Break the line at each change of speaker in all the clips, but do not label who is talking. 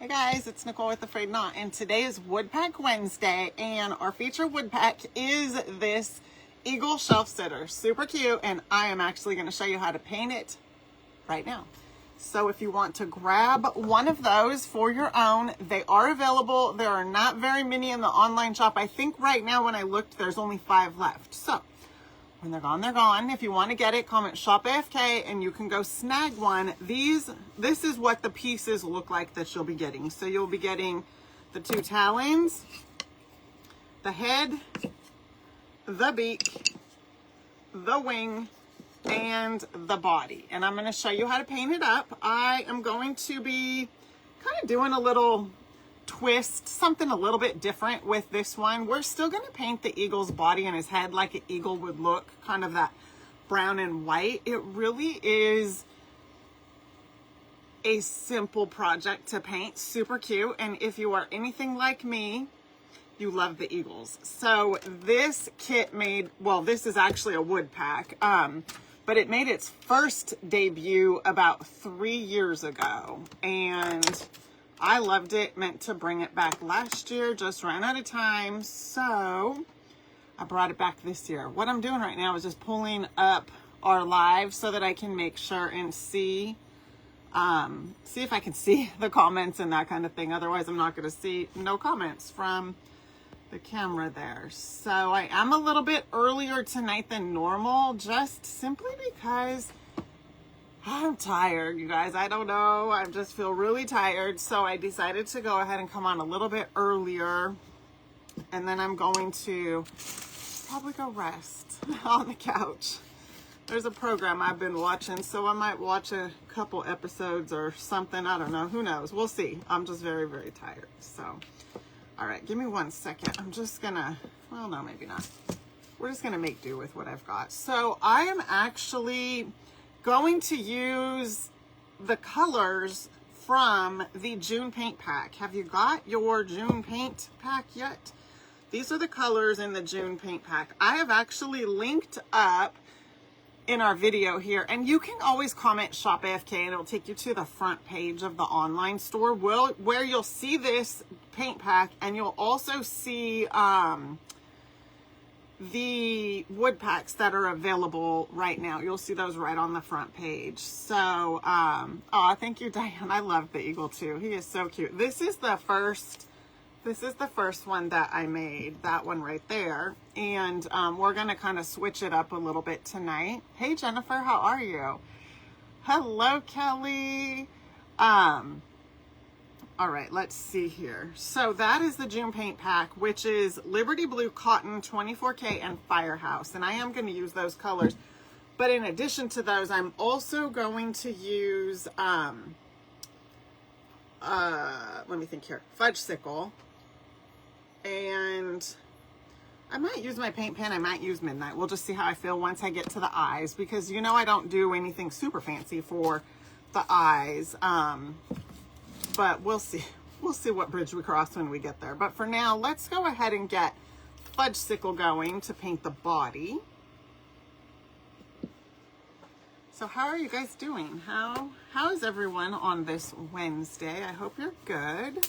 Hey guys, it's Nicole with A-Frayed-Knot, and today is Wood Pack Wednesday, and our feature wood pack is this eagle shelf sitter. Super cute, and I am actually going to show you how to paint it right now. So if you want to grab one of those for your own, they are available. There are not very many in the online shop. I think right now when I looked, there's only 5 left. So when they're gone, they're gone. If you want to get it, comment shop AFK and you can go snag one. This is what the pieces look like that you'll be getting. So you'll be getting the 2 talons, the head, the beak, the wing, and the body. And I'm going to show you how to paint it up. I am going to be kind of doing a little twist, something a little bit different with this one. We're still going to paint the eagle's body and his head like an eagle would look, kind of that brown and white. It really is a simple project to paint, super cute. And if you are anything like me, you love the eagles. So this kit made, well, this is actually a wood pack, but it made its first debut about 3 years ago, and I loved it. Meant to bring it back last year, just ran out of time, so I brought it back this year. What I'm doing right now is just pulling up our live so that I can make sure and see if I can see the comments and that kind of thing. Otherwise, I'm not going to see no comments from the camera there. So I am a little bit earlier tonight than normal, just simply because I'm tired, you guys. I don't know. I just feel really tired. So I decided to go ahead and come on a little bit earlier. And then I'm going to probably go rest on the couch. There's a program I've been watching, so I might watch a couple episodes or something. I don't know. Who knows? We'll see. I'm just very, very tired. So, all right. Give me 1 second. I'm just going to, well, no, maybe not. We're just going to make do with what I've got. So I am actually going to use the colors from the June paint pack. Have you got your June paint pack yet? These are the colors in the June paint pack. I have actually linked up in our video here, and you can always comment shop AFK and it'll take you to the front page of the online store where you'll see this paint pack, and you'll also see the wood packs that are available right now. You'll see those right on the front page. So, oh, thank you, Diane. I love the eagle too. He is so cute. This is the first one that I made, that one right there. And we're going to kind of switch it up a little bit tonight. Hey, Jennifer, how are you? Hello, Kelly. All right, let's see here. So that is the June paint pack, which is Liberty Blue, Cotton, 24K, and Firehouse. And I am going to use those colors. But in addition to those, I'm also going to use, let me think here, Fudge Sickle. And I might use my paint pen. I might use Midnight. We'll just see how I feel once I get to the eyes, because you know I don't do anything super fancy for the eyes. But we'll see. We'll see what bridge we cross when we get there. But for now, let's go ahead and get Fudge Sickle going to paint the body. So how are you guys doing? How is everyone on this Wednesday? I hope you're good.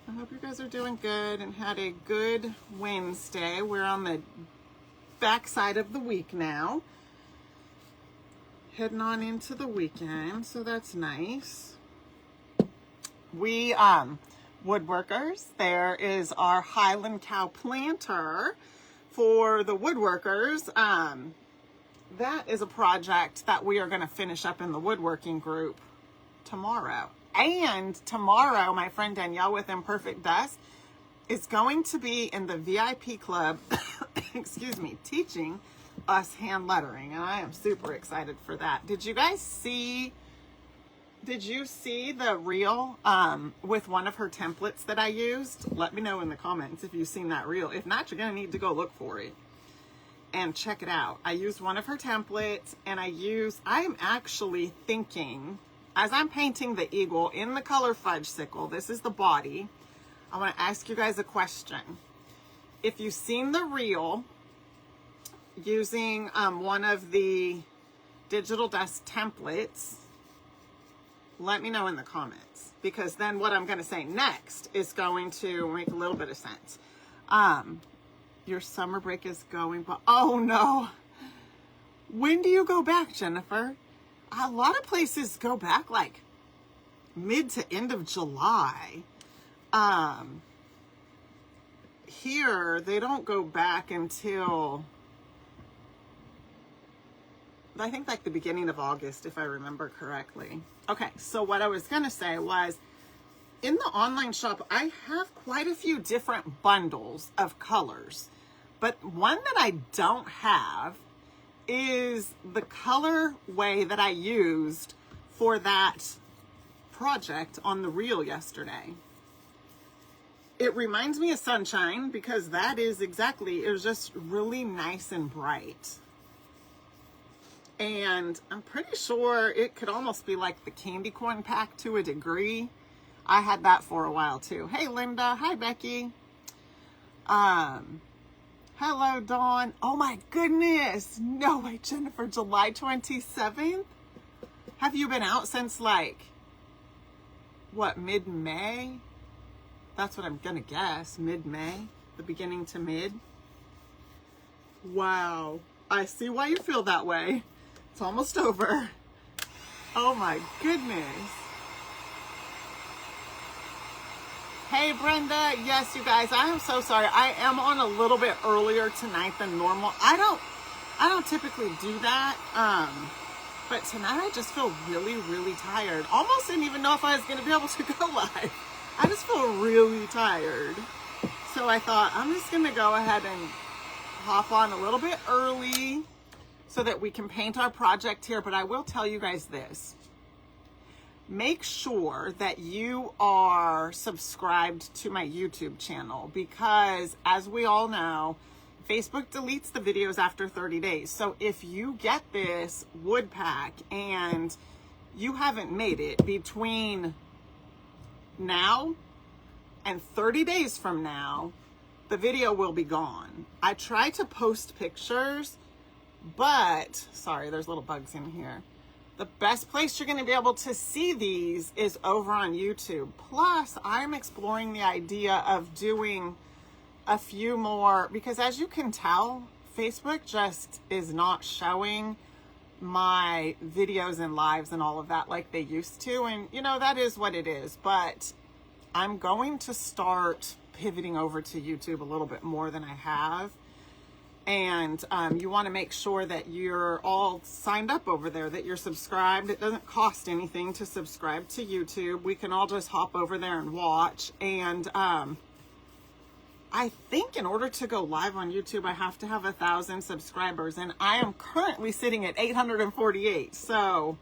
I hope you guys are doing good and had a good Wednesday. We're on the back side of the week now. Heading on into the weekend, so that's nice. We, woodworkers, there is our Highland Cow planter for the woodworkers. That is a project that we are going to finish up in the woodworking group tomorrow. And tomorrow, my friend Danielle with Imperfect Dust is going to be in the VIP club, excuse me, teaching us hand lettering. And I am super excited for that. Did you see the reel with one of her templates that I used? Let me know in the comments if you've seen that reel. If not, you're going to need to go look for it and check it out. I used one of her templates, and I am actually thinking, as I'm painting the eagle in the color Fudge Sickle, this is the body, I want to ask you guys a question. If you've seen the reel using one of the Digital Dust templates, let me know in the comments, because then what I'm going to say next is going to make a little bit of sense. Your summer break is going, but oh no. When do you go back, Jennifer? A lot of places go back like mid to end of July. Here, they don't go back until, I think, like the beginning of August, if I remember correctly. Okay, so what I was going to say was, in the online shop, I have quite a few different bundles of colors, but one that I don't have is the colorway that I used for that project on the reel yesterday. It reminds me of sunshine, because that is exactly, it was just really nice and bright. And I'm pretty sure it could almost be like the candy corn pack to a degree. I had that for a while too. Hey Linda, hi Becky. Hello Dawn. Oh my goodness. No way, Jennifer, July 27th? Have you been out since like, what, mid-May? That's what I'm gonna guess, mid-May, the beginning to mid. Wow, I see why you feel that way. It's almost over. Oh my goodness. Hey Brenda, yes you guys, I am so sorry. I am on a little bit earlier tonight than normal. I don't typically do that. But tonight I just feel really, really tired. Almost didn't even know if I was gonna be able to go live. I just feel really tired. So I thought I'm just gonna go ahead and hop on a little bit early so that we can paint our project here. But I will tell you guys this. Make sure that you are subscribed to my YouTube channel, because as we all know, Facebook deletes the videos after 30 days. So if you get this wood pack and you haven't made it between now and 30 days from now, the video will be gone. I try to post pictures, but sorry, there's little bugs in here. The best place you're going to be able to see these is over on YouTube. Plus, I'm exploring the idea of doing a few more, because as you can tell, Facebook just is not showing my videos and lives and all of that like they used to. And you know, that is what it is. But I'm going to start pivoting over to YouTube a little bit more than I have. And you want to make sure that you're all signed up over there, that you're subscribed. It doesn't cost anything to subscribe to YouTube. We can all just hop over there and watch. And I think in order to go live on YouTube, I have to have 1,000 subscribers. And I am currently sitting at 848. So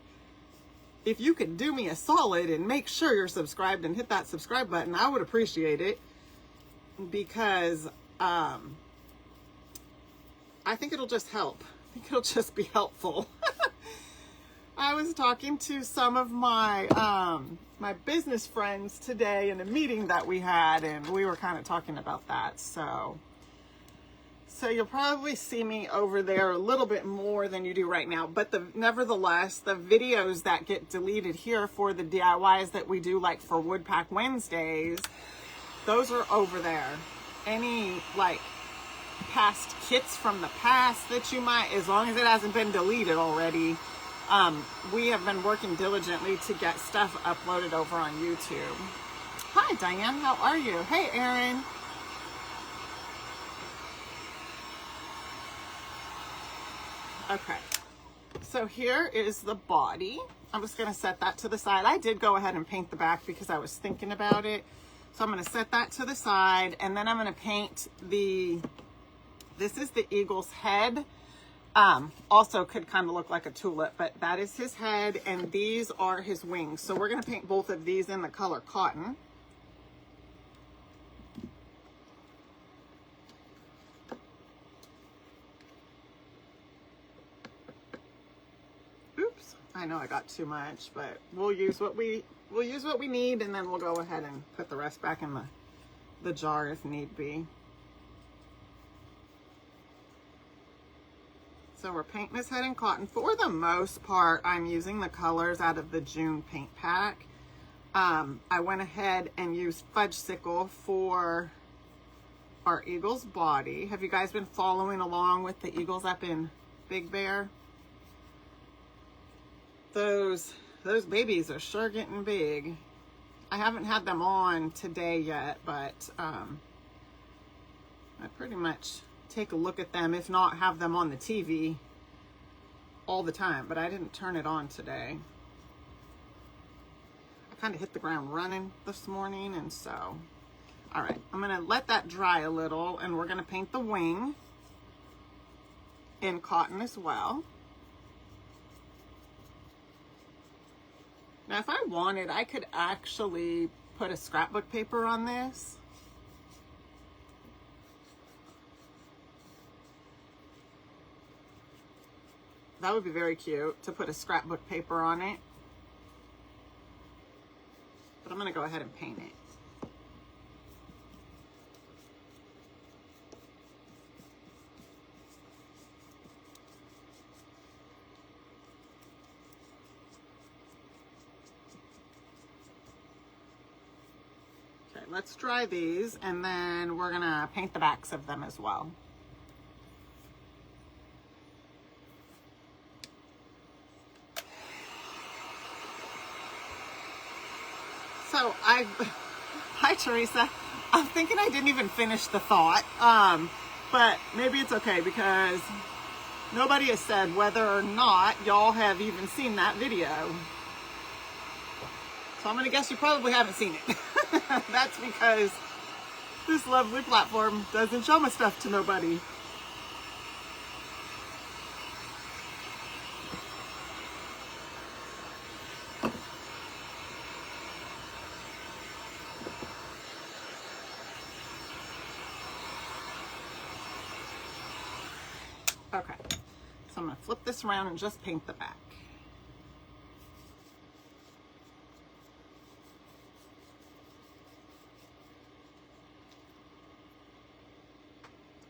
if you could do me a solid and make sure you're subscribed and hit that subscribe button, I would appreciate it. Because I think it'll just help. I think it'll just be helpful. I was talking to some of my my business friends today in a meeting that we had, and we were kind of talking about that. So you'll probably see me over there a little bit more than you do right now. But nevertheless, the videos that get deleted here for the DIYs that we do, like for Wood Pack Wednesdays, those are over there. Any like past kits from the past that you might, as long as it hasn't been deleted already, we have been working diligently to get stuff uploaded over on YouTube. Hi Diane, how are you? Hey Erin. Okay, so here is the body. I'm just going to set that to the side. I did go ahead and paint the back because I was thinking about it. So I'm going to set that to the side, and then I'm going to paint this is the eagle's head. Also could kind of look like a tulip, but that is his head, and these are his wings. So we're going to paint both of these in the color cotton. Oops, I know I got too much, but we'll use what we need, and then we'll go ahead and put the rest back in the jar if need be. So we're painting his head in cotton. For the most part, I'm using the colors out of the June paint pack. I went ahead and used Fudge Sickle for our eagle's body. Have you guys been following along with the eagles up in Big Bear? Those babies are sure getting big. I haven't had them on today yet, but I pretty much take a look at them, if not have them on the TV all the time, but I didn't turn it on today. I kind of hit the ground running this morning, and so, all right, I'm gonna let that dry a little, and we're gonna paint the wing in cotton as well. Now, if I wanted, I could actually put a scrapbook paper on this. That would be very cute to put a scrapbook paper on it. But I'm going to go ahead and paint it. Okay, let's dry these, and then we're going to paint the backs of them as well. So hi Teresa. I'm thinking I didn't even finish the thought, but maybe it's okay because nobody has said whether or not y'all have even seen that video. So I'm gonna guess you probably haven't seen it. That's because this lovely platform doesn't show my stuff to nobody. Okay, so I'm going to flip this around and just paint the back.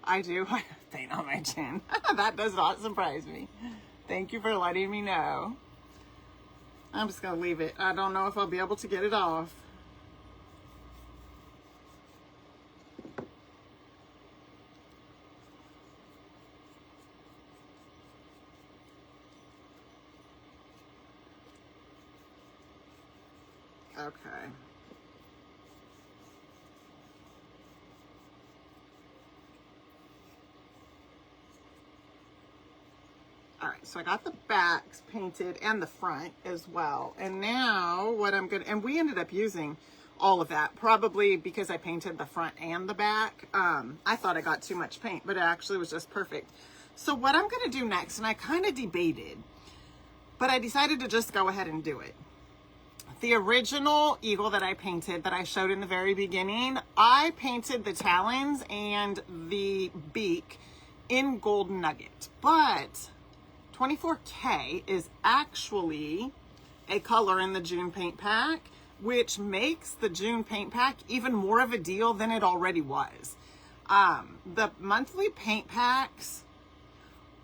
I do paint on my chin. That does not surprise me. Thank you for letting me know. I'm just going to leave it. I don't know if I'll be able to get it off. Okay. All right, so I got the backs painted and the front as well. And now what I'm gonna, and we ended up using all of that, probably because I painted the front and the back. I thought I got too much paint, but it actually was just perfect. So what I'm gonna do next, and I kind of debated, but I decided to just go ahead and do it. The original eagle that I painted, that I showed in the very beginning, I painted the talons and the beak in gold nugget, but 24K is actually a color in the June paint pack, which makes the June paint pack even more of a deal than it already was. The monthly paint packs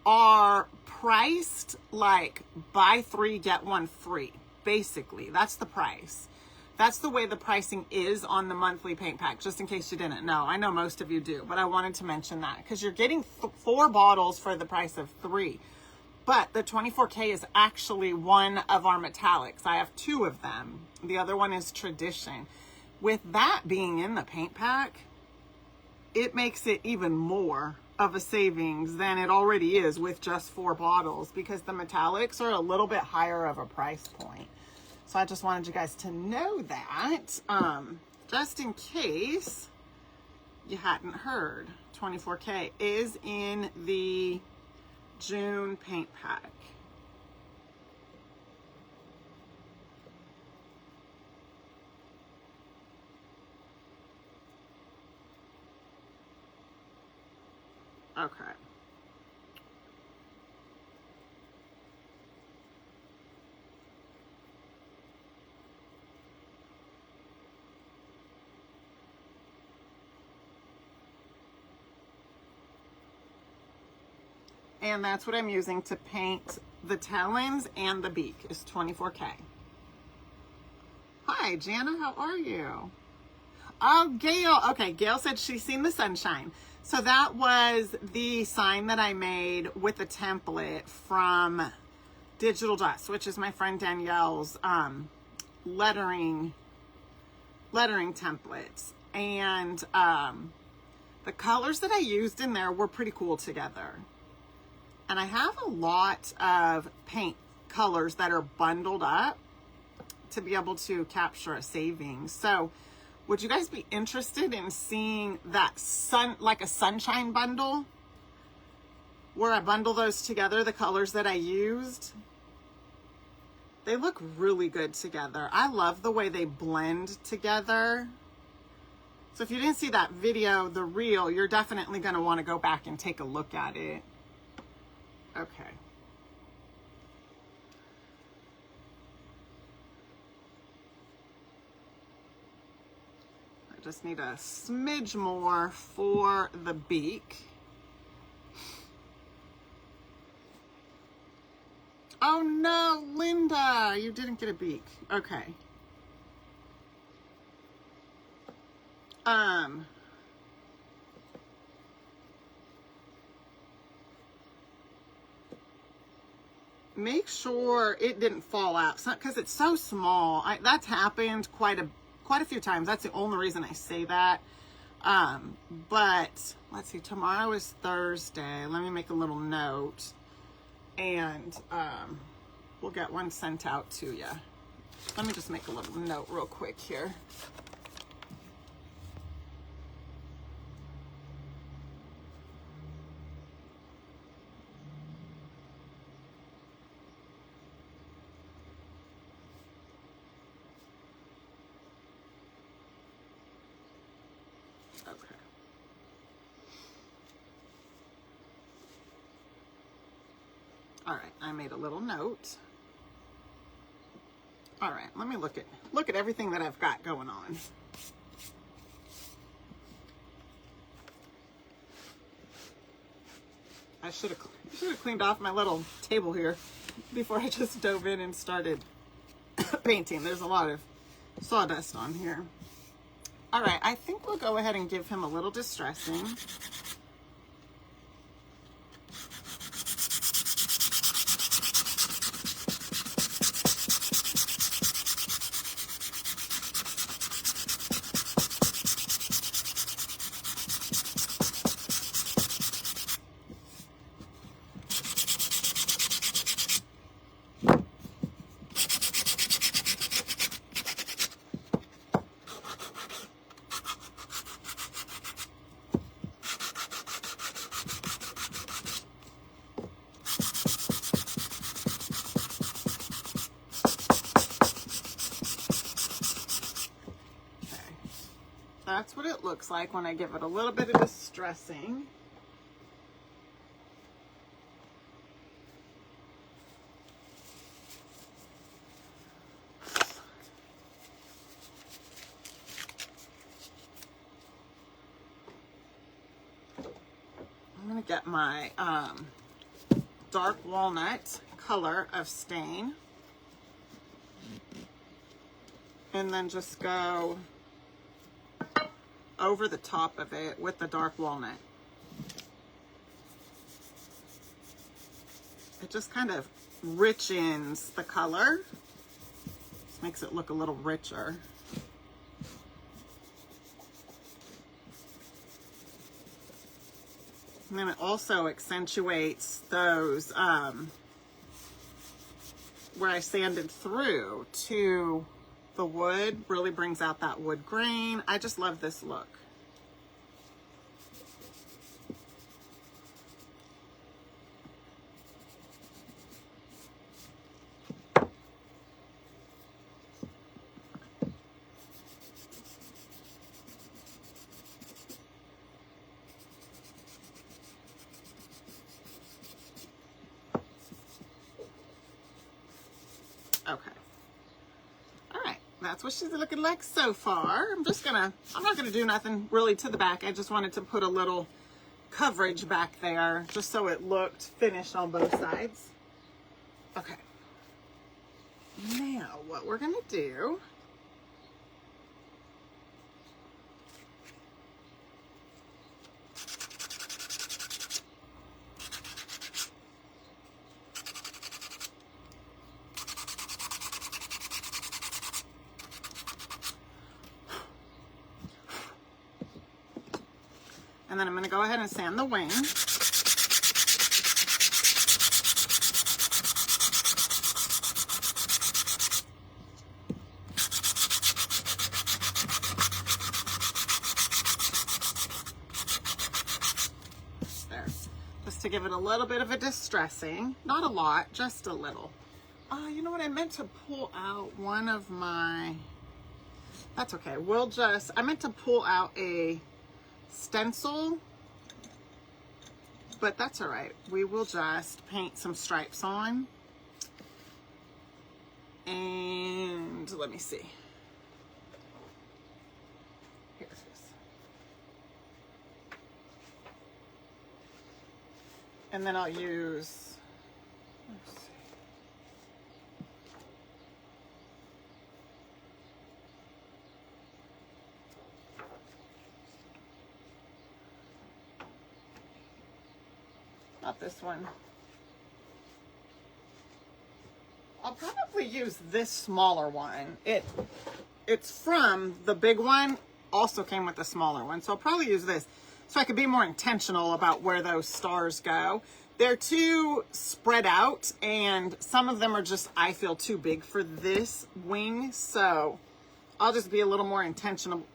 are priced like buy 3 get 1 free. Basically, that's the price. That's the way the pricing is on the monthly paint pack, just in case you didn't know. I know most of you do, but I wanted to mention that because you're getting 4 bottles for the price of 3. But the 24K is actually one of our metallics. I have 2 of them. The other one is Tradition. With that being in the paint pack, it makes it even more of a savings than it already is with just 4 bottles, because the metallics are a little bit higher of a price point. So I just wanted you guys to know that, just in case you hadn't heard. 24K is in the June paint pack. Okay. And that's what I'm using to paint the talons and the beak, is 24K. Hi, Jana, how are you? Oh, Gail. Okay, Gail said she's seen the sunshine. So that was the sign that I made with the template from Digital Dust, which is my friend Danielle's lettering templates. And the colors that I used in there were pretty cool together. And I have a lot of paint colors that are bundled up to be able to capture a savings. So would you guys be interested in seeing that like a sunshine bundle, where I bundle those together, the colors that I used? They look really good together. I love the way they blend together. So if you didn't see that video, the reel, you're definitely going to want to go back and take a look at it. Okay. I just need a smidge more for the beak. Oh no, Linda, you didn't get a beak. Okay. Make sure it didn't fall out, because it's so small. That's happened quite a few times. That's the only reason I say that. But let's see, tomorrow is Thursday. Let me make a little note, and we'll get one sent out to you. Let me just make a little note real quick here. Okay. All right, I made a little note. All right, let me look at everything that I've got going on. I should have cleaned off my little table here before I just dove in and started painting. There's a lot of sawdust on here. All right, I think we'll go ahead and give him a little distressing. That's what it looks like when I give it a little bit of distressing. I'm going to get my dark walnut color of stain, and then just go over the top of it with the dark walnut. It just kind of richens the color. Just makes it look a little richer. And then it also accentuates those where I sanded through to the wood, really brings out that wood grain. I just love this look. Okay. All right, that's what she's looking like so far. I'm not gonna do nothing really to the back. I just wanted to put a little coverage back there just so it looked finished on both sides. Okay. Now what we're gonna do and then I'm going to go ahead and sand the wing. There. Just to give it a little bit of a distressing. Not a lot, just a little. You know what? I meant to pull out one of my... That's okay. I meant to pull out a stencil, but that's all right. We will just paint some stripes on. And let me see. Here it is. And then I'll use, let's see. Not this one. I'll probably use this smaller one. It's from the big one, also came with the smaller one. So I'll probably use this so I could be more intentional about where those stars go. They're too spread out and some of them are just, I feel, too big for this wing. So I'll just be a little more intentional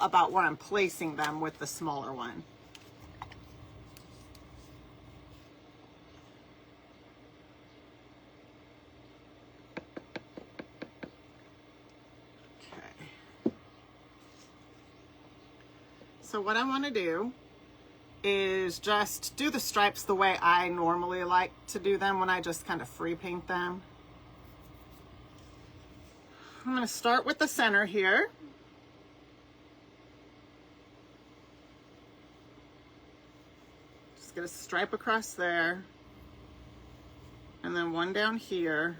about where I'm placing them with the smaller one. So what I want to do is just do the stripes the way I normally like to do them when I just kind of free paint them. I'm going to start with the center here. Just get a stripe across there. And then one down here.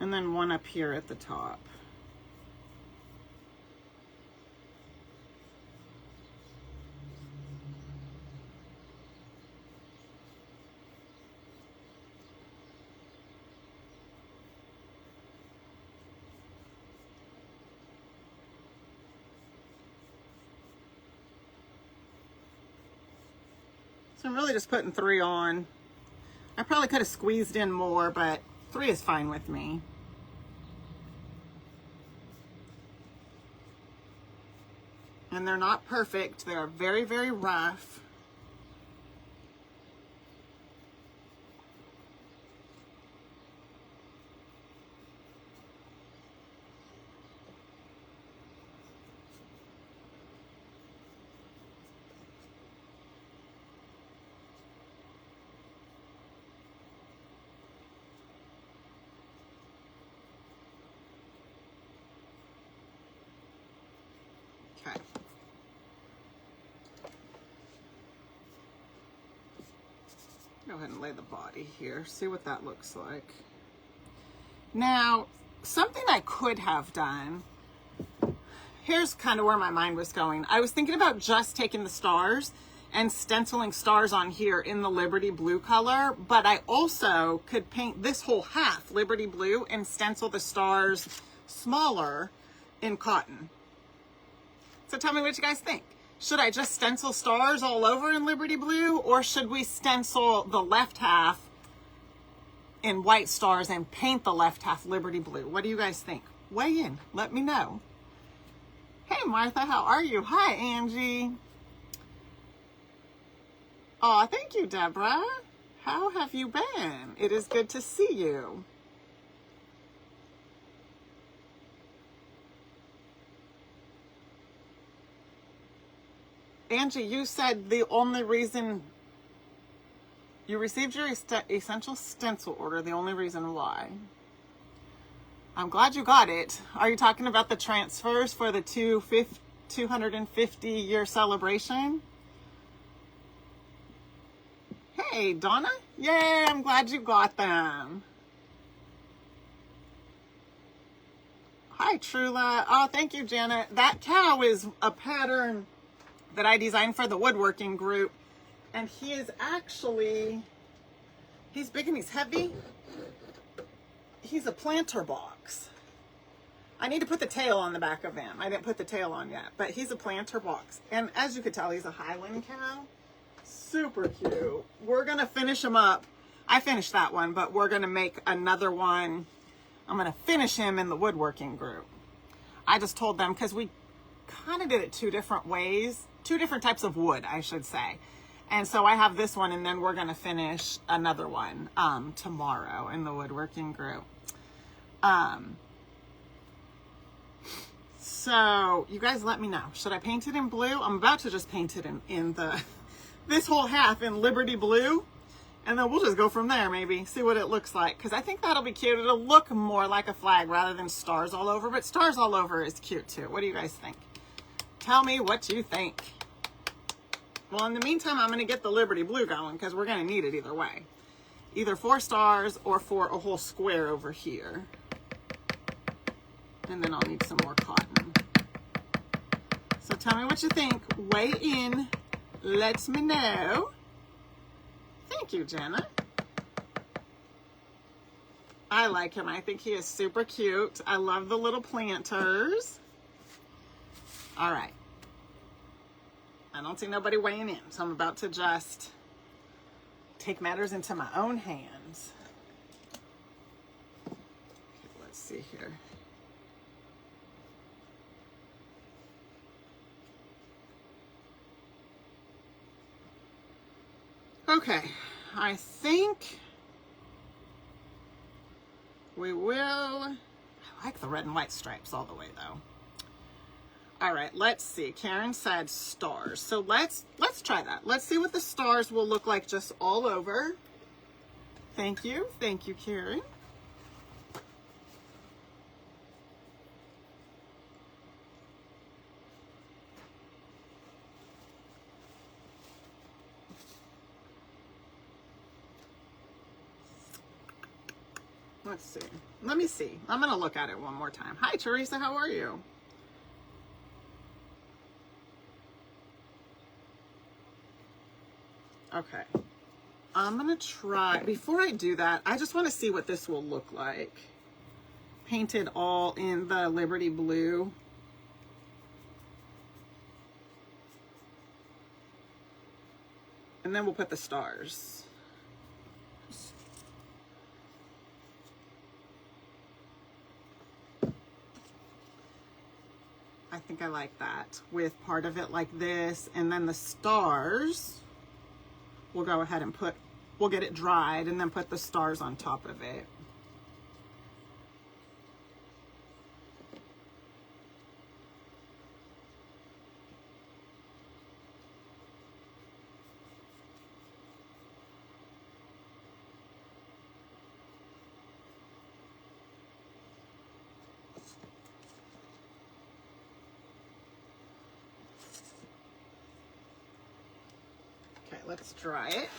And then one up here at the top. So I'm really just putting 3 on. I probably could have squeezed in more, but 3 is fine with me. And they're not perfect. They're very, very rough. Okay. Go ahead and lay the body here, see what that looks like. Now, something I could have done, here's kind of where my mind was going. I was thinking about just taking the stars and stenciling stars on here in the Liberty Blue color, but I also could paint this whole half Liberty Blue and stencil the stars smaller in cotton. So tell me what you guys think. Should I just stencil stars all over in Liberty Blue, or should we stencil the left half in white stars and paint the left half Liberty Blue? What do you guys think? Weigh in, let me know. Hey Martha, how are you? Hi Angie. Oh, thank you, Deborah. How have you been? It is good to see you. Angie, you said the only reason you received your essential stencil order, the only reason why. I'm glad you got it. Are you talking about the transfers for the 250 250-year celebration. Hey, Donna. Yay, I'm glad you got them. Hi, Trula. Oh, thank you, Janet. That cow is a pattern that I designed for the woodworking group. And he is actually, he's big and he's heavy. He's a planter box. I need to put the tail on the back of him. I didn't put the tail on yet, but he's a planter box. And as you could tell, he's a Highland cow. Super cute. We're going to finish him up. I finished that one, but we're going to make another one. I'm going to finish him in the woodworking group. I just told them, because we kind of did it 2 different ways, 2 different types of wood, I should say. And so I have this one, and then we're going to finish another one tomorrow in the woodworking group. So you guys let me know. Should I paint it in blue? I'm about to just paint it in the, this whole half in Liberty Blue. And then we'll just go from there, maybe. See what it looks like. Because I think that'll be cute. It'll look more like a flag rather than stars all over. But stars all over is cute too. What do you guys think? Tell me what you think. Well, in the meantime, I'm going to get the Liberty Blue going because we're going to need it either way. Either 4 stars or for a whole square over here. And then I'll need some more cotton. So tell me what you think. Weigh in. Let me know. Thank you, Jenna. I like him. I think he is super cute. I love the little planters. All right. I don't see nobody weighing in, so I'm about to just take matters into my own hands. Okay, let's see here. Okay, I think we will. I like the red and white stripes all the way though. All right, let's see. Karen said stars. So let's try that. Let's see what the stars will look like just all over. Thank you. Thank you, Karen. Let's see. Let me see. I'm going to look at it one more time. Hi, Teresa. How are you? Okay. I'm going to try. Before I do that, I just want to see what this will look like. Painted all in the Liberty Blue. And then we'll put the stars. I think I like that with part of it like this, and then the stars, we'll go ahead and we'll get it dried and then put the stars on top of it. Okay, let's dry it.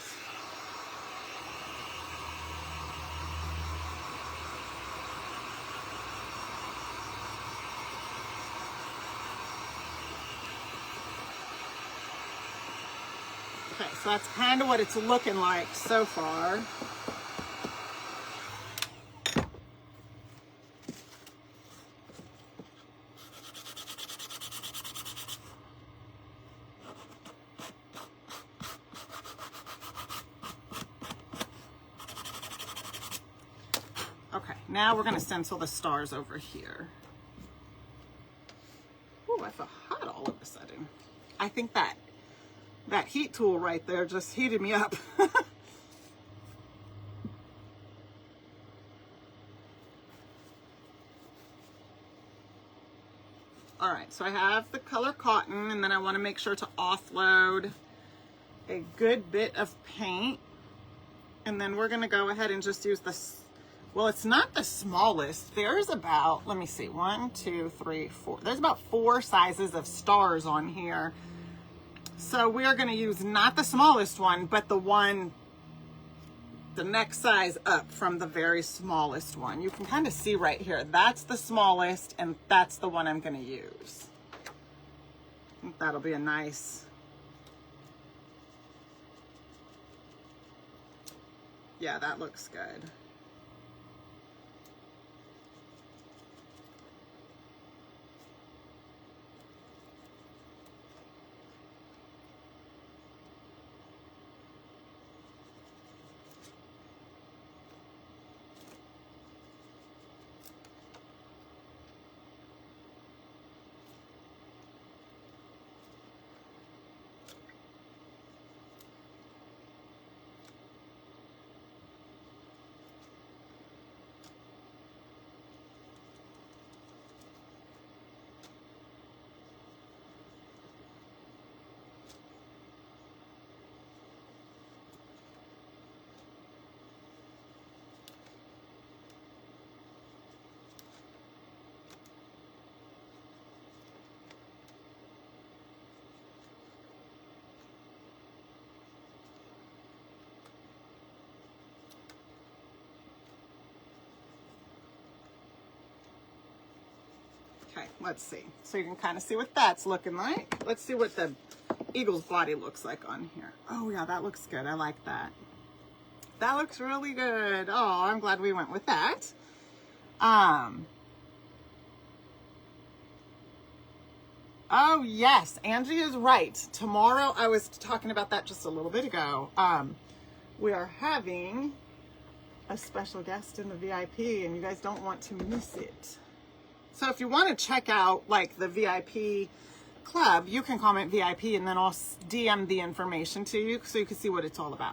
Okay, so that's kind of what it's looking like so far. Okay, now we're going to stencil the stars over here. Ooh, I feel hot all of a sudden. I think that heat tool right there just heated me up. All right, so I have the color cotton, and then I want to make sure to offload a good bit of paint. And then we're going to go ahead and just use Well, it's not the smallest. There's about, let me see, 1, 2, 3, 4. There's about 4 sizes of stars on here. So we are going to use not the smallest one, but the one, the next size up from the very smallest one. You can kind of see right here. That's the smallest, and that's the one I'm going to use. I think that'll be a nice, yeah, that looks good. Okay, let's see. So you can kind of see what that's looking like. Let's see what the eagle's body looks like on here. Oh yeah, that looks good. I like that. That looks really good. Oh, I'm glad we went with that. Oh yes, Angie is right. Tomorrow, I was talking about that just a little bit ago. We are having a special guest in the VIP, and you guys don't want to miss it. So if you want to check out like the VIP club, you can comment VIP and then I'll DM the information to you so you can see what it's all about.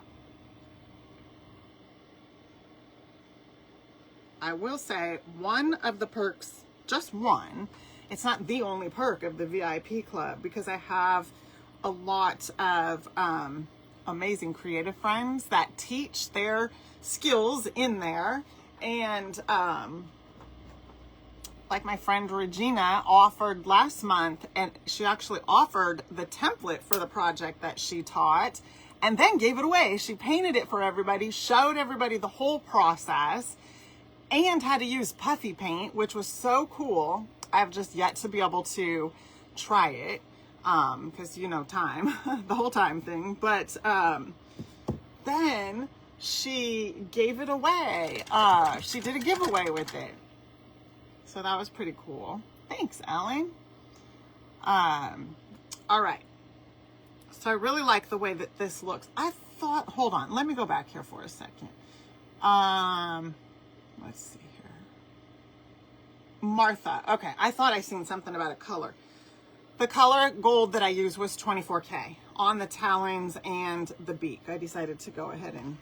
I will say one of the perks, just one, it's not the only perk of the VIP club, because I have a lot of amazing creative friends that teach their skills in there. And like my friend Regina offered last month, and she actually offered the template for the project that she taught and then gave it away. She painted it for everybody, showed everybody the whole process, and how to use puffy paint, which was so cool. I've just yet to be able to try it because, you know, time, the whole time thing. But then she gave it away. She did a giveaway with it. So that was pretty cool. Thanks, Ellen. All right. So I really like the way that this looks. I thought, hold on, let me go back here for a second. Let's see here. Martha. Okay, I thought I seen something about a color. The color gold that I used was 24K on the talons and the beak. I decided to go ahead and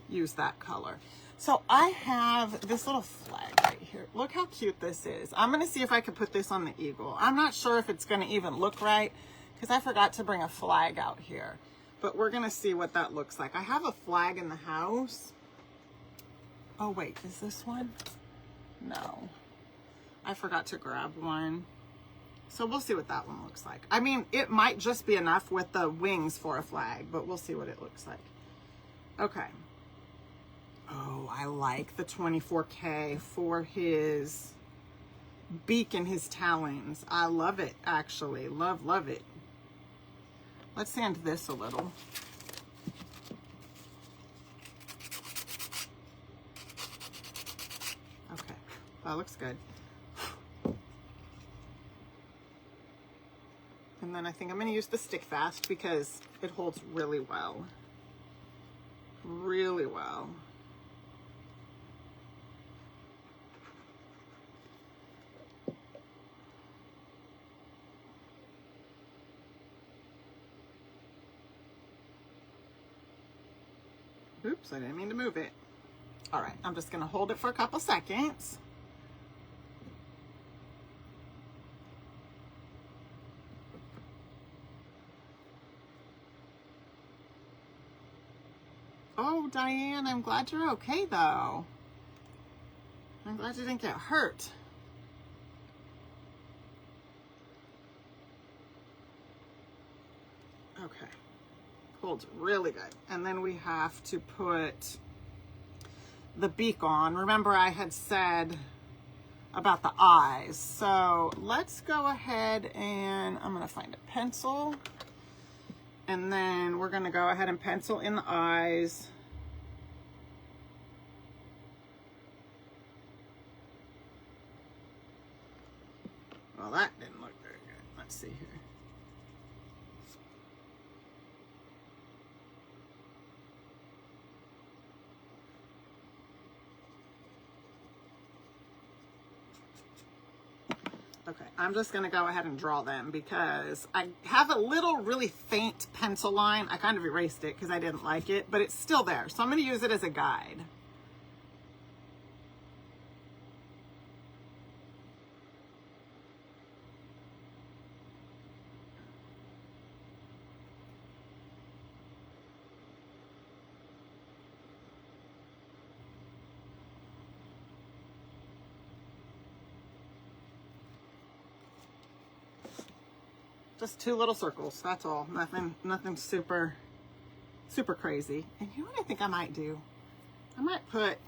use that color. So I have this little flag right here. Look how cute this is. I'm going to see if I can put this on the eagle. I'm not sure if it's going to even look right because I forgot to bring a flag out here. But we're going to see what that looks like. I have a flag in the house. Oh, wait. Is this one? No. I forgot to grab one. So we'll see what that one looks like. I mean, it might just be enough with the wings for a flag, but we'll see what it looks like. Okay. Oh, I like the 24K for his beak and his talons. I love it, actually. Love it. Let's sand this a little. Okay, that looks good. And then I think I'm going to use the stick fast because it holds really well. Really well. Oops, I didn't mean to move it. All right, I'm just going to hold it for a couple seconds. Oh, Diane, I'm glad you're okay, though. I'm glad you didn't get hurt. Okay, holds really good. And then we have to put the beak on. Remember I had said about the eyes. So let's go ahead and I'm gonna find a pencil. And then we're gonna go ahead and pencil in the eyes. Well, that didn't look very good. Let's see here. Okay, I'm just gonna go ahead and draw them because I have a little really faint pencil line. I kind of erased it because I didn't like it, but it's still there. So I'm gonna use it as a guide. Just 2 little circles, that's all. Nothing super crazy. And you know what I think I might do? I might put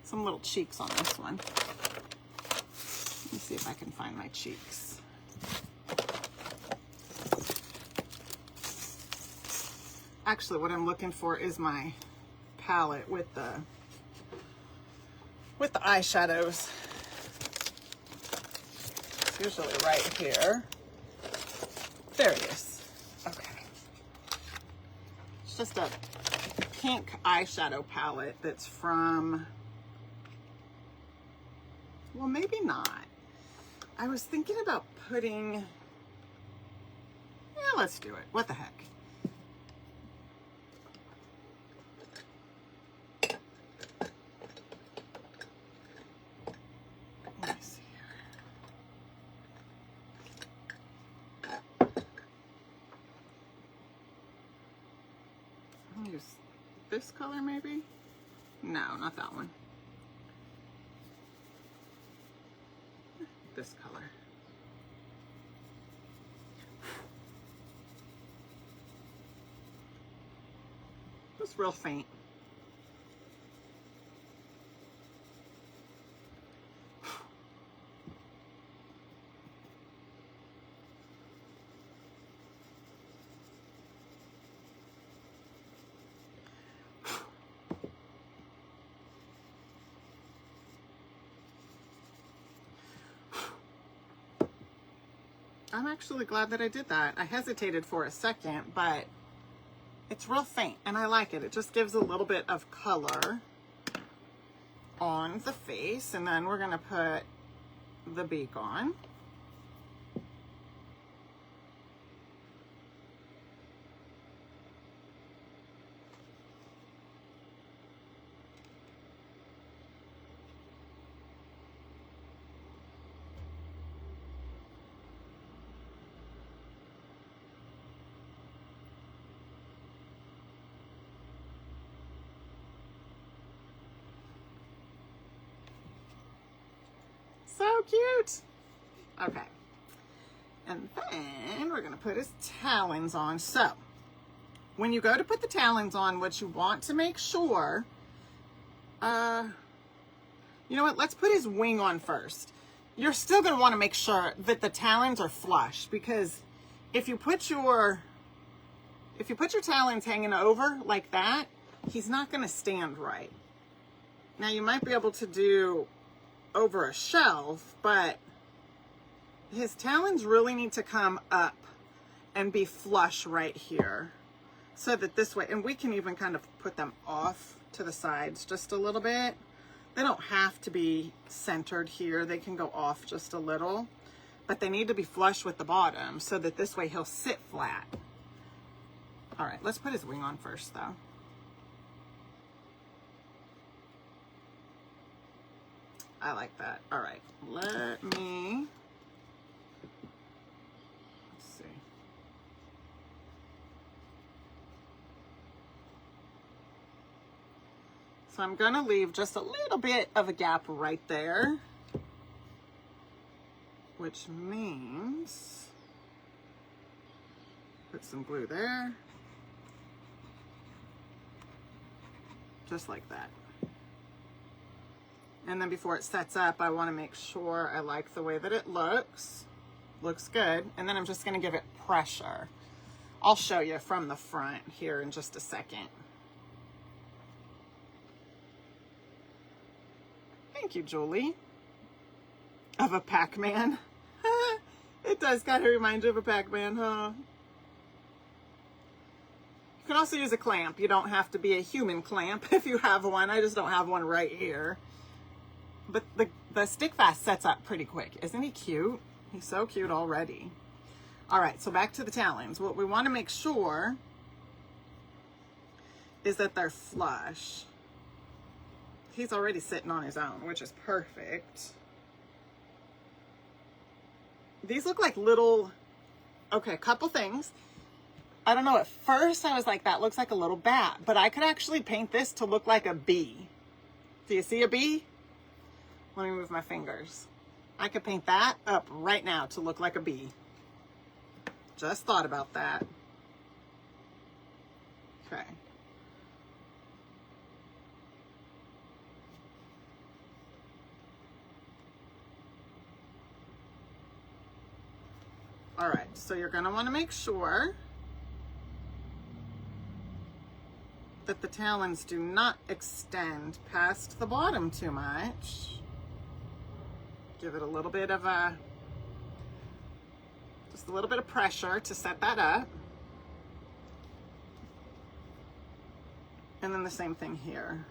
some little cheeks on this one. Let me see if I can find my cheeks. Actually, what I'm looking for is my palette with the eyeshadows. It's usually right here. There it is. Okay. It's just a pink eyeshadow palette that's from, well, maybe not. I was thinking about putting, yeah, let's do it. What the heck? Let me see here. I'll use this color maybe? No, not that one. This color. Just real faint. I'm actually glad that I did that. I hesitated for a second, but it's real faint and I like it. It just gives a little bit of color on the face, and then we're gonna put the beak on. So cute. Okay. And then we're gonna put his talons on. So when you go to put the talons on, what you want to make sure, you know what, let's put his wing on first. You're still gonna wanna make sure that the talons are flush, because if you put your talons hanging over like that, he's not gonna stand right. Now you might be able to do over a shelf, but his talons really need to come up and be flush right here, so that this way, and we can even kind of put them off to the sides just a little bit. They don't have to be centered here. They can go off just a little, but they need to be flush with the bottom so that this way he'll sit flat. All right, let's put his wing on first though. I like that. All right, let's see. So I'm gonna leave just a little bit of a gap right there, which means put some glue there, just like that. And then before it sets up, I want to make sure I like the way that it looks. Looks good. And then I'm just going to give it pressure. I'll show you from the front here in just a second. Thank you, Julie. Of a Pac-Man. It does kind of remind you of a Pac-Man, huh? You can also use a clamp. You don't have to be a human clamp if you have one. I just don't have one right here. But the stick fast sets up pretty quick. Isn't he cute? He's so cute already. All right, so back to the talons. What we want to make sure is that they're flush. He's already sitting on his own, which is perfect. These look like little, okay, a couple things. I don't know, at first I was like, that looks like a little bat, but I could actually paint this to look like a bee. Do you see a bee? Let me move my fingers. I could paint that up right now to look like a bee. Just thought about that. Okay. All right, so you're gonna wanna make sure that the talons do not extend past the bottom too much. Give it a little bit of just a little bit of pressure to set that up. And then the same thing here.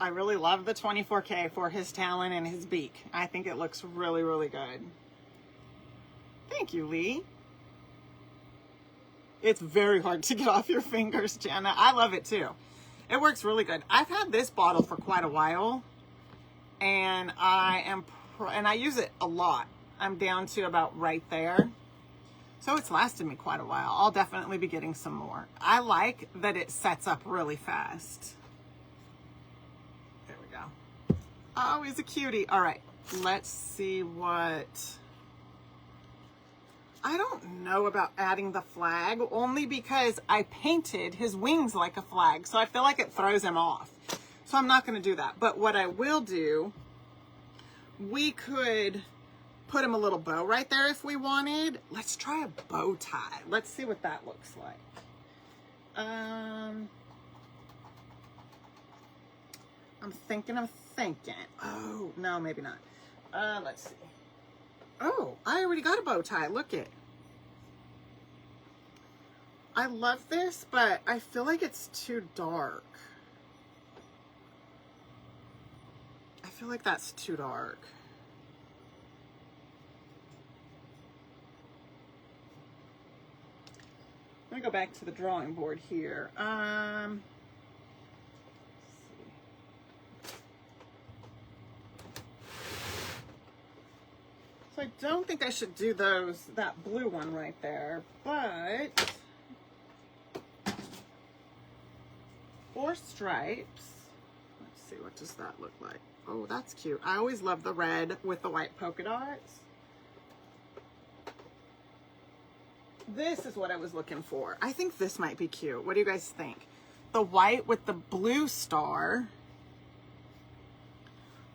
I really love the 24K for his talon and his beak. I think it looks really, really good. Thank you, Lee. It's very hard to get off your fingers, Jenna. I love it too. It works really good. I've had this bottle for quite a while, and I use it a lot. I'm down to about right there. So it's lasted me quite a while. I'll definitely be getting some more. I like that it sets up really fast. Oh, he's a cutie. All right, let's see what... I don't know about adding the flag, only because I painted his wings like a flag, so I feel like it throws him off. So I'm not going to do that. But what I will do, we could put him a little bow right there if we wanted. Let's try a bow tie. Let's see what that looks like. I'm thinking. Oh, no, maybe not. Let's see. Oh, I already got a bow tie. Look it. I love this, but I feel like it's too dark. I feel like that's too dark. Let me go back to the drawing board here. So I don't think I should do that blue one right there, but, or stripes. Let's see, what does that look like? Oh, that's cute. I always love the red with the white polka dots. This is what I was looking for. I think this might be cute. What do you guys think? The white with the blue star,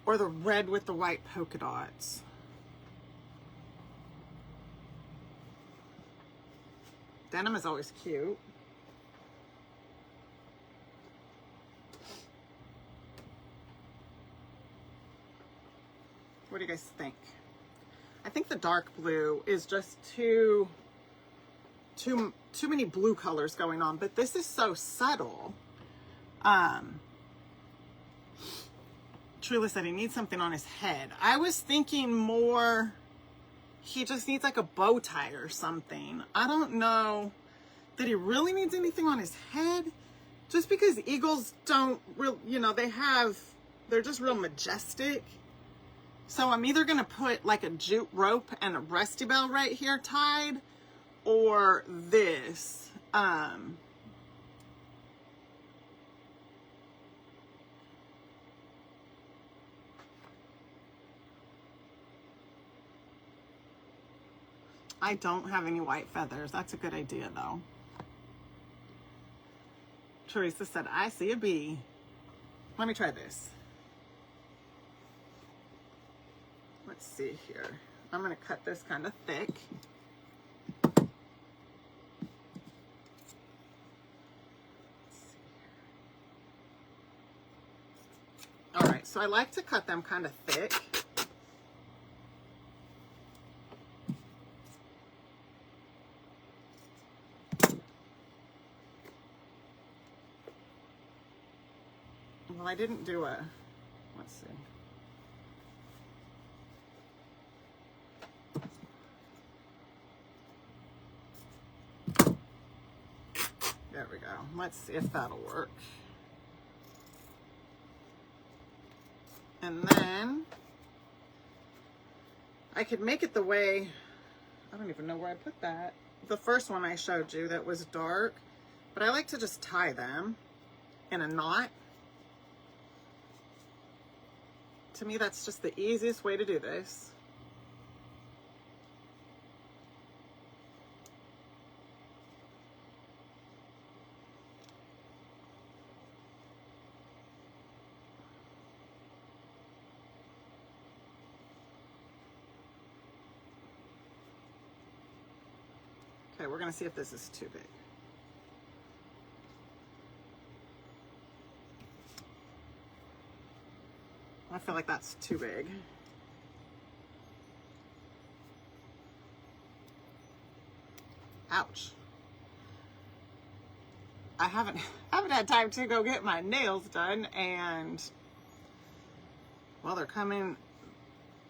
or the red with the white polka dots? Denim is always cute. What do you guys think? I think the dark blue is just too many blue colors going on, but this is so subtle. Trula said he needs something on his head. I was thinking more he just needs like a bow tie or something. I don't know that he really needs anything on his head, just because eagles don't real, you know, they're just real majestic. So I'm either gonna put like a jute rope and a rusty bell right here tied, or this. I don't have any white feathers. That's a good idea though. Teresa said, I see a bee. Let me try this. Let's see here. I'm gonna cut this kind of thick. All right, so I like to cut them kind of thick. Well, I didn't do a, let's see. There we go. Let's see if that'll work. And then I could make it the way, I don't even know where I put that. The first one I showed you that was dark, but I like to just tie them in a knot. To me, that's just the easiest way to do this. Okay, we're gonna see if this is too big. I feel like that's too big. Ouch. I haven't had time to go get my nails done, and well, they're kind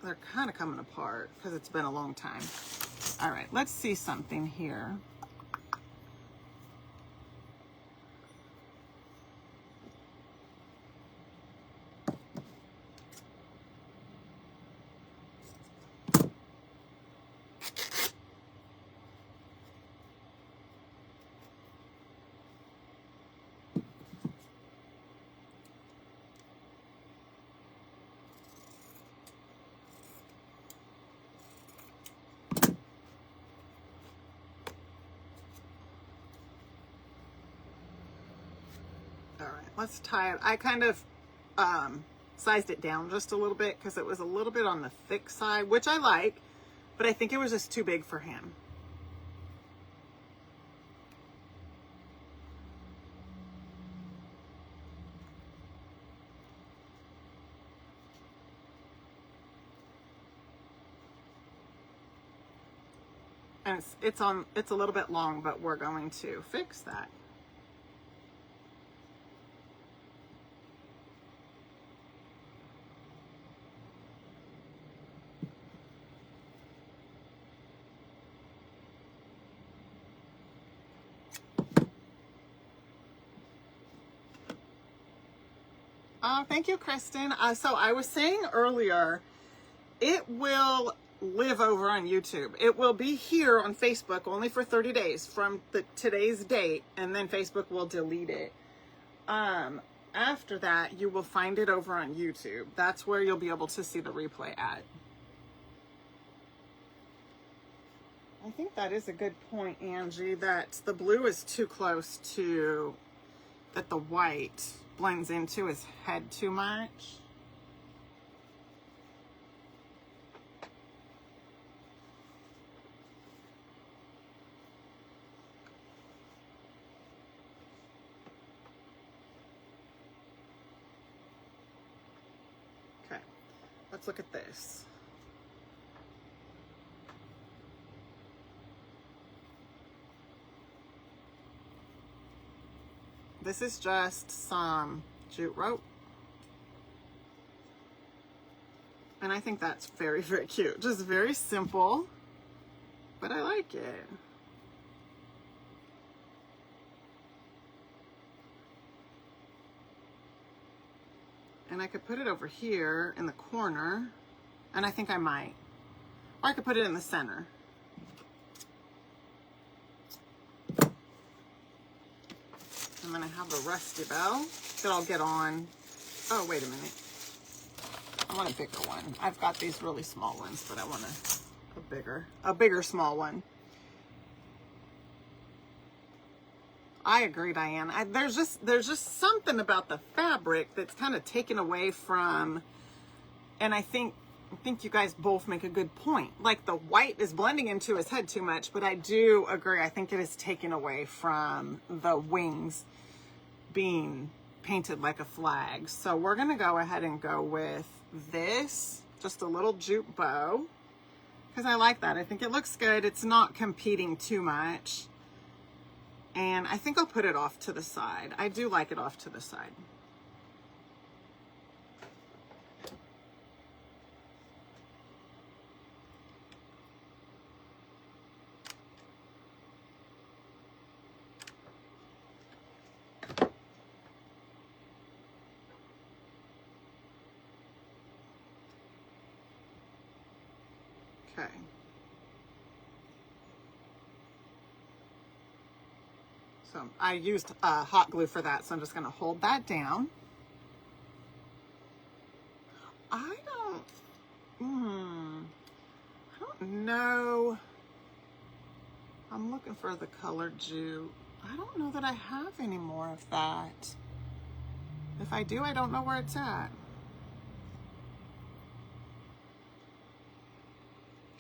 of coming apart because it's been a long time. All right, let's see something here. All right, let's tie it. I kind of sized it down just a little bit because it was a little bit on the thick side, which I like, but I think it was just too big for him. And it's a little bit long, but we're going to fix that. Thank you, Kristen. So I was saying earlier, it will live over on YouTube. It will be here on Facebook only for 30 days from today's date, and then Facebook will delete it. After that, you will find it over on YouTube. That's where you'll be able to see the replay at. I think that is a good point, Angie, that the blue is too close to, that the white blends into his head too much. Okay, let's look at this. This is just some jute rope. And I think that's very, very cute. Just very simple. but I like it. And I could put it over here in the corner, and I think I might. Or I could put it in the center. And then I have a rusty bell that I'll get on. Oh, wait a minute. I want a bigger one. I've got these really small ones, but I want a bigger small one. I agree, Diane. There's just something about the fabric that's kind of taken away from, and I think you guys both make a good point. Like the white is blending into his head too much, but I do agree. I think it is taken away from the wings being painted like a flag. So we're gonna go ahead and go with this, just a little jute bow, because I like that. I think it looks good. It's not competing too much. And I think I'll put it off to the side. I do like it off to the side. Okay. So I used hot glue for that, so I'm just going to hold that down. I don't know. I'm looking for the colored jute. I don't know that I have any more of that. If I do, I don't know where it's at.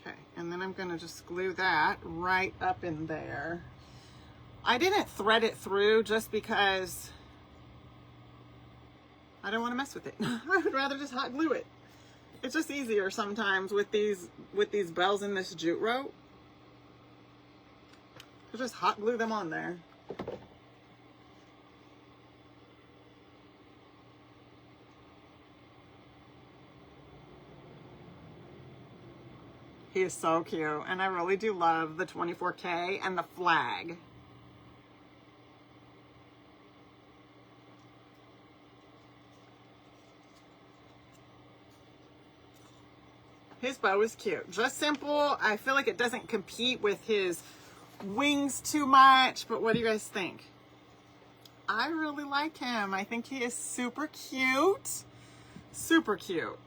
Okay, and then I'm going to just glue that right up in there. I didn't thread it through just because I don't want to mess with it. I would rather just hot glue it. It's just easier sometimes with these bells and this jute rope. So just hot glue them on there. He is so cute, and I really do love the 24K and the flag. His bow is cute, just simple. I feel like it doesn't compete with his wings too much, but what do you guys think? I really like him. I think he is super cute. Super cute.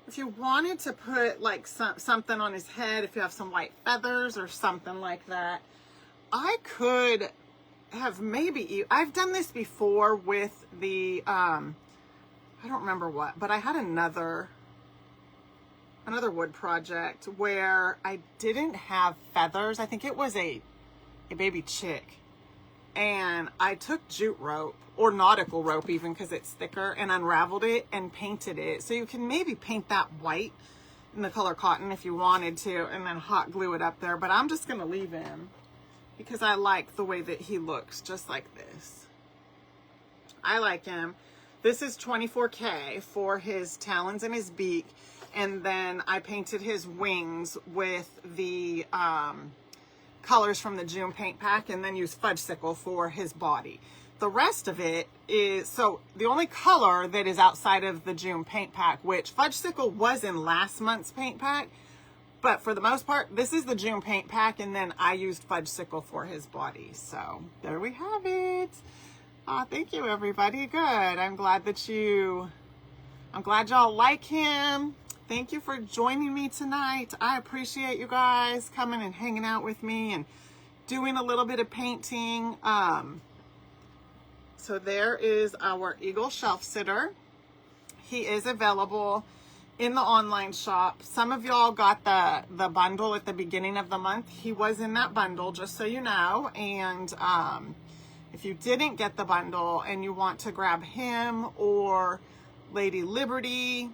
If you wanted to put like something on his head, if you have some white feathers or something like that, I could have maybe, I've done this before with the, I don't remember what, but I had another wood project where I didn't have feathers. I think it was a baby chick. And I took jute rope, or nautical rope even, because it's thicker, and unraveled it and painted it. So you can maybe paint that white in the color cotton if you wanted to, and then hot glue it up there. But I'm just going to leave him because I like the way that he looks, just like this. I like him. This is 24K for his talons and his beak. And then I painted his wings with the colors from the June paint pack, and then used fudge sickle for his body. The rest of it is, so the only color that is outside of the June paint pack, which fudge sickle was in last month's paint pack, but for the most part, this is the June paint pack, and then I used fudge sickle for his body. So there we have it. Thank you, everybody. Good. I'm glad y'all like him. Thank you for joining me tonight. I appreciate you guys coming and hanging out with me and doing a little bit of painting. So there is our Eagle Shelf Sitter. He is available in the online shop. Some of y'all got the bundle at the beginning of the month. He was in that bundle, just so you know. And if you didn't get the bundle and you want to grab him or Lady Liberty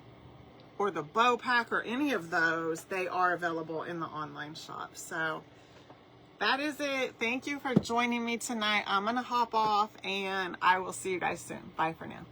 or the bow pack or any of those, they are available in the online shop. So that is it. Thank you for joining me tonight. I'm gonna hop off and I will see you guys soon. Bye for now.